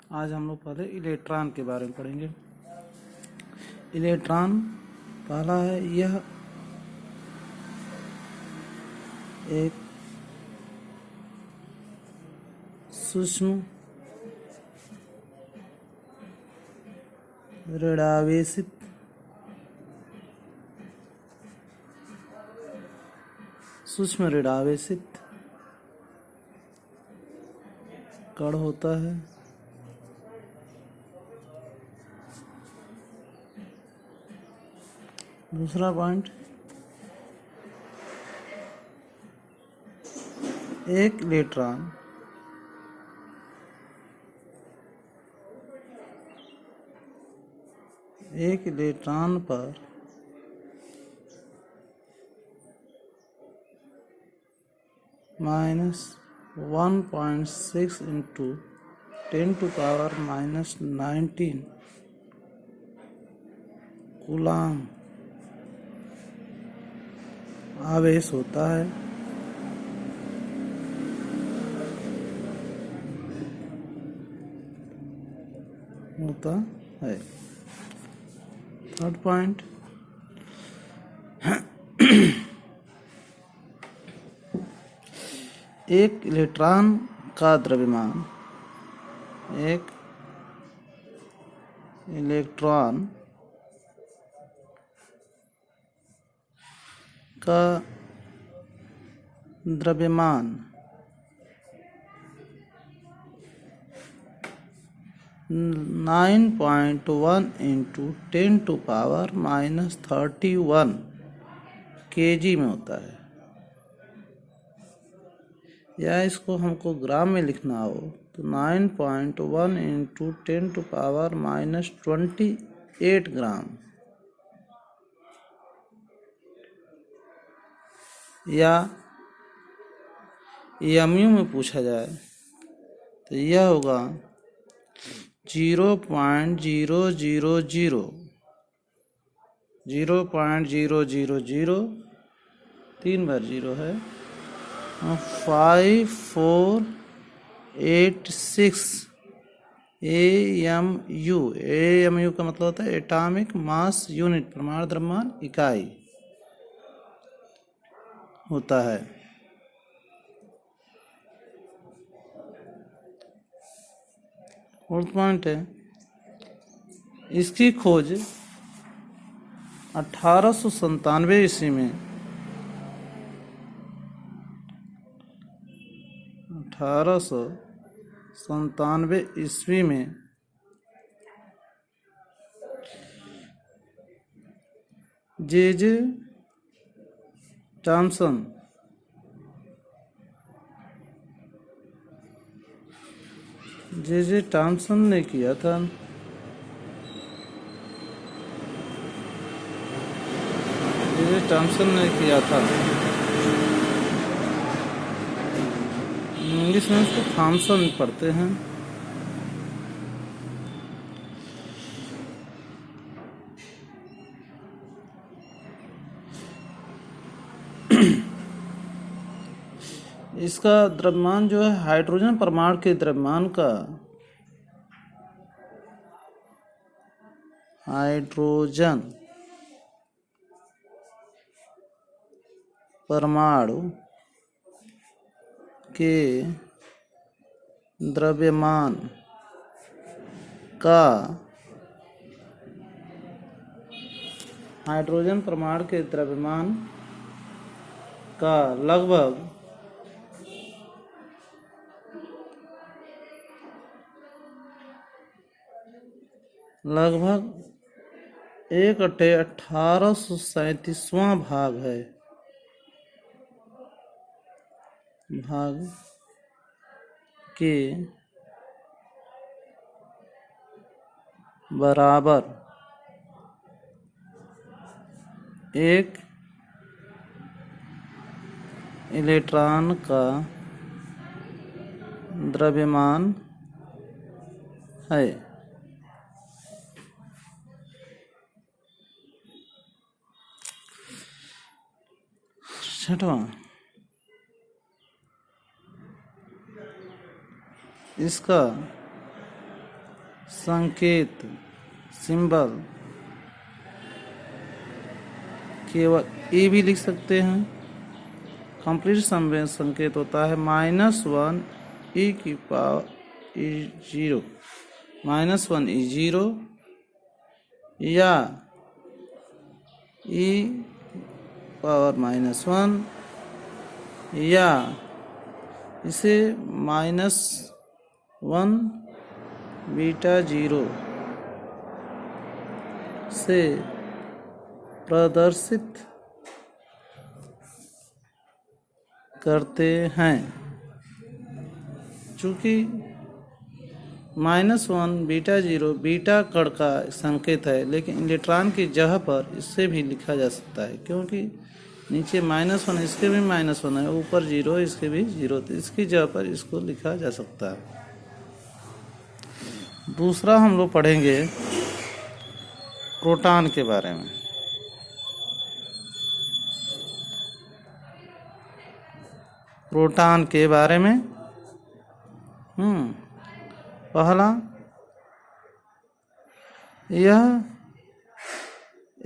आज हम लोग पहले इलेक्ट्रॉन के बारे में पढ़ेंगे। इलेक्ट्रॉन पहला है, यह एक सूक्ष्म ऋणावेशित कण होता है। दूसरा पॉइंट, एक इलेक्ट्रॉन पर -1.6 into 10⁻⁻19 कूलाम आवेश होता है। थर्ड पॉइंट, एक इलेक्ट्रॉन का द्रव्यमान का द्रव्यमान 9.1 into 10⁻31 kg में होता है। या इसको हमको ग्राम में लिखना हो तो 9.1 into 10⁻28 ग्राम, या mu में पूछा जाए तो यह होगा 0.000 3 बार 0 है 5486 AMU। AMU का मतलब होता है एटॉमिक मास यूनिट, परमाणु द्रव्यमान इकाई होता है। फोर्थ पॉइंट है, इसकी खोज 1897 ईस्वी में 1897 ईस्वी में जे टॉमसन ने किया था। इंग्लिश में इसको थॉमसन पढ़ते हैं। इसका द्रव्यमान जो है हाइड्रोजन परमाणु के द्रव्यमान का हाइड्रोजन परमाणु के द्रव्यमान का लगभग 1/1837वां भाग है। भाग के बराबर एक इलेक्ट्रॉन का द्रव्यमान है। छठवां, इसका संकेत सिंबल केवल ए भी लिख सकते हैं। कंप्लीट सम में संकेत होता है -1 e की पावर E0 -1 E0 या e पावर -1 या इसे -1 बीटा 0 से प्रदर्शित करते हैं। चूँकि -1 बीटा 0 बीटा कण का संकेत है, लेकिन इलेक्ट्रॉन की जगह पर इससे भी लिखा जा सकता है, क्योंकि नीचे -1 इसके भी -1 है, ऊपर 0 इसके भी 0, तो इसकी जगह पर इसको लिखा जा सकता है। दूसरा हम लोग पढ़ेंगे प्रोटॉन के बारे में। प्रोटॉन के बारे में पहला, यह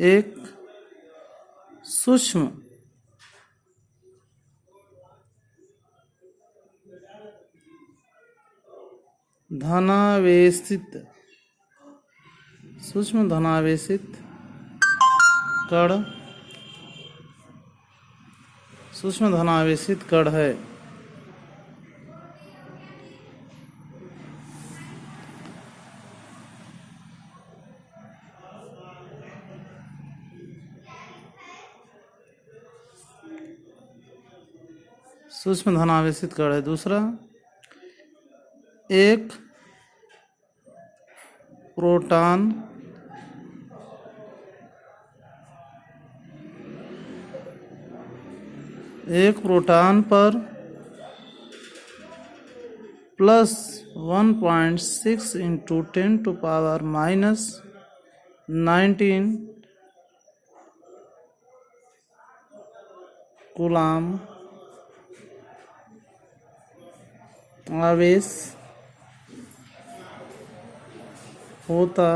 एक सूक्ष्म धनावेशित कण है। सूक्ष्म धनावेशित कण है। दूसरा, एक प्रोटॉन पर +1.6 × 10⁻⁻19 कूलाम आवेश होता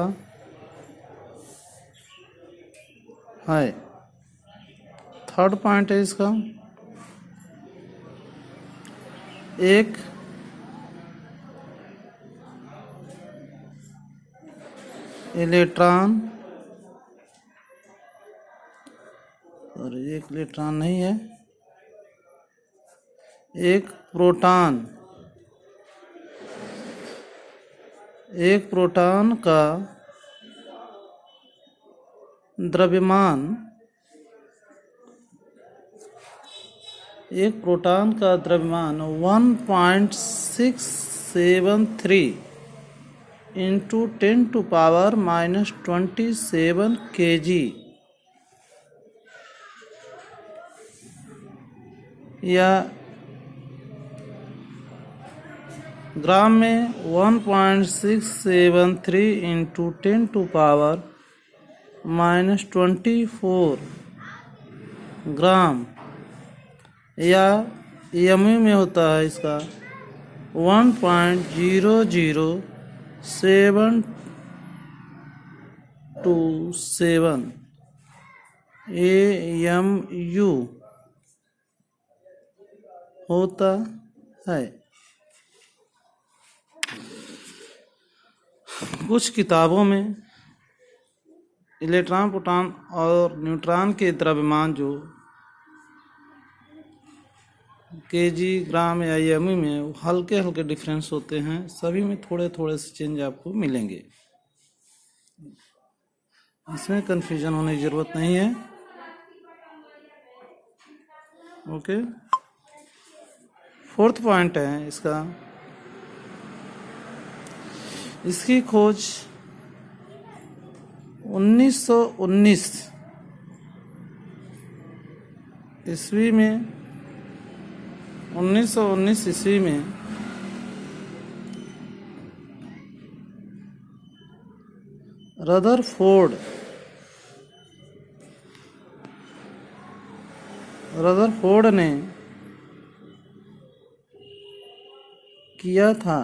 है। थर्ड पॉइंट है इसका, एक इलेक्ट्रॉन नहीं है, एक प्रोटॉन का द्रव्यमान 1.673 × 10⁻⁻27 kg या ग्राम में 1.673 × 10⁻⁻24 ग्राम, या यमी में होता है इसका 1.00727 AMU होता है। कुछ किताबों में इलेक्ट्रॉन, प्रोटॉन और न्यूट्रॉन के द्रव्यमान जो केजी, ग्राम या एमई में हल्के डिफरेंस होते हैं। सभी में थोड़े से चेंज आपको मिलेंगे, इसमें कंफ्यूजन होने की जरूरत नहीं है। ओके, फोर्थ पॉइंट है इसका, इसकी खोज 1919 ईस्वी में रदरफोर्ड ने किया था,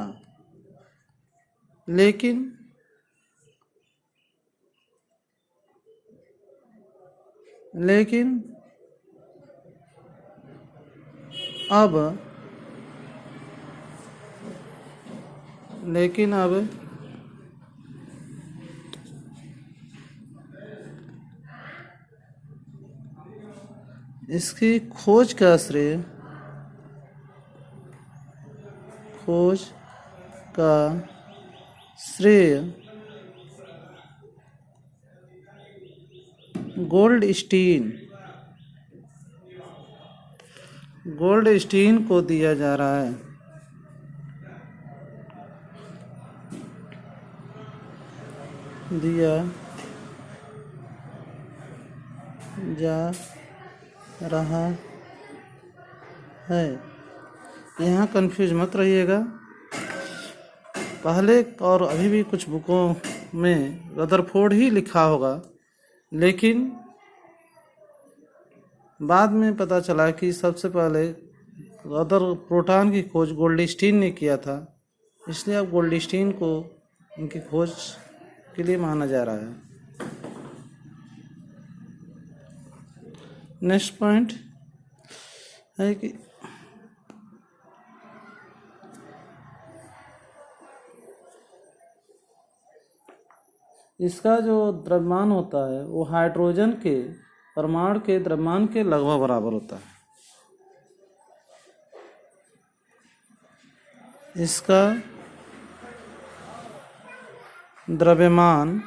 लेकिन लेकिन अब इसकी खोज का श्रेय गोल्डस्टीन को दिया जा रहा है। दिया जा रहा है। यहाँ कंफ्यूज मत रहिएगा, पहले और अभी भी कुछ बुकों में रदरफोर्ड ही लिखा होगा, लेकिन बाद में पता चला कि सबसे पहले प्रोटॉन की खोज गोल्डस्टीन ने किया था, इसलिए अब गोल्डस्टीन को उनकी खोज के लिए माना जा रहा है। नेक्स्ट पॉइंट है कि इसका जो द्रव्यमान होता है वो हाइड्रोजन के परमाणु के द्रव्यमान के लगभग बराबर होता है। इसका द्रव्यमान